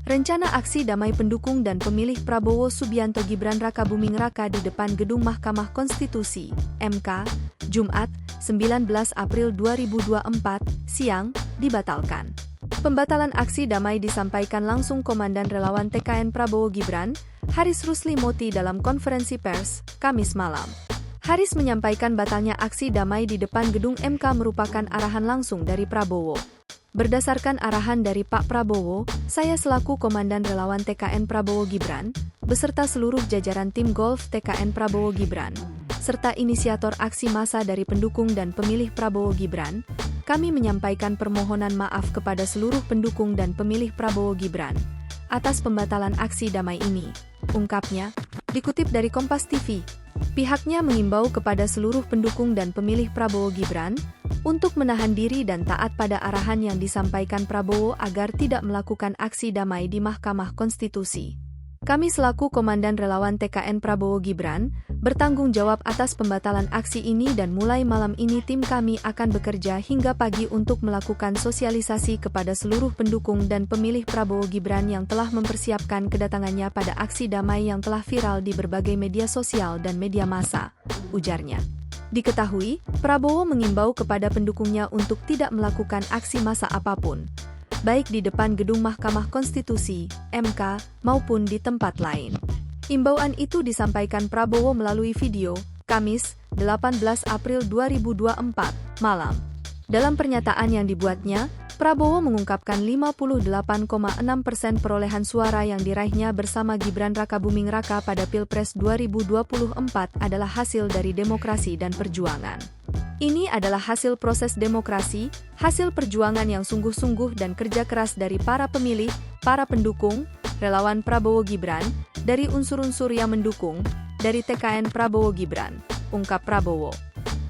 Rencana aksi damai pendukung dan pemilih Prabowo Subianto Gibran Rakabuming Raka di depan Gedung Mahkamah Konstitusi, MK, Jumat, 19 April 2024, siang, dibatalkan. Pembatalan aksi damai disampaikan langsung Komandan Relawan TKN Prabowo Gibran, Haris Rusli Moti dalam konferensi pers, Kamis malam. Haris menyampaikan batalnya aksi damai di depan gedung MK merupakan arahan langsung dari Prabowo. Berdasarkan arahan dari Pak Prabowo, saya selaku Komandan Relawan TKN Prabowo Gibran, beserta seluruh jajaran tim golf TKN Prabowo Gibran, serta inisiator aksi massa dari pendukung dan pemilih Prabowo Gibran, kami menyampaikan permohonan maaf kepada seluruh pendukung dan pemilih Prabowo Gibran atas pembatalan aksi damai ini, ungkapnya, dikutip dari Kompas TV. Pihaknya mengimbau kepada seluruh pendukung dan pemilih Prabowo Gibran untuk menahan diri dan taat pada arahan yang disampaikan Prabowo agar tidak melakukan aksi damai di Mahkamah Konstitusi. Kami selaku Komandan Relawan TKN Prabowo Gibran, bertanggung jawab atas pembatalan aksi ini dan mulai malam ini tim kami akan bekerja hingga pagi untuk melakukan sosialisasi kepada seluruh pendukung dan pemilih Prabowo Gibran yang telah mempersiapkan kedatangannya pada aksi damai yang telah viral di berbagai media sosial dan media massa, ujarnya. Diketahui, Prabowo mengimbau kepada pendukungnya untuk tidak melakukan aksi massa apapun, baik di depan gedung Mahkamah Konstitusi, MK, maupun di tempat lain. Imbauan itu disampaikan Prabowo melalui video, Kamis, 18 April 2024, malam. Dalam pernyataan yang dibuatnya, Prabowo mengungkapkan 58,6% perolehan suara yang diraihnya bersama Gibran Rakabuming Raka pada Pilpres 2024 adalah hasil dari demokrasi dan perjuangan. Ini adalah hasil proses demokrasi, hasil perjuangan yang sungguh-sungguh dan kerja keras dari para pemilih, para pendukung, relawan Prabowo Gibran, dari unsur-unsur yang mendukung, dari TKN Prabowo Gibran, ungkap Prabowo.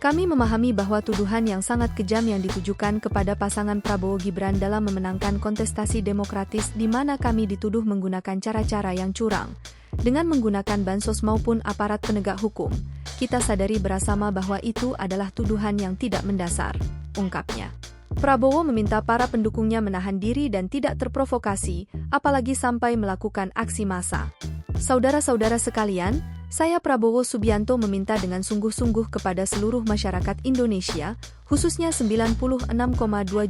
Kami memahami bahwa tuduhan yang sangat kejam yang ditujukan kepada pasangan Prabowo Gibran dalam memenangkan kontestasi demokratis di mana kami dituduh menggunakan cara-cara yang curang, dengan menggunakan bansos maupun aparat penegak hukum. Kita sadari bersama bahwa itu adalah tuduhan yang tidak mendasar, ungkapnya. Prabowo meminta para pendukungnya menahan diri dan tidak terprovokasi, apalagi sampai melakukan aksi massa. Saudara-saudara sekalian, saya Prabowo Subianto meminta dengan sungguh-sungguh kepada seluruh masyarakat Indonesia, khususnya 96,2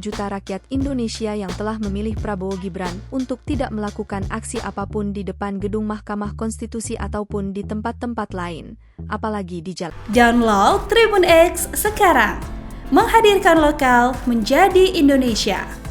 juta rakyat Indonesia yang telah memilih Prabowo Gibran untuk tidak melakukan aksi apapun di depan gedung Mahkamah Konstitusi ataupun di tempat-tempat lain, apalagi di jalan. Download Tribun X sekarang, menghadirkan lokal menjadi Indonesia.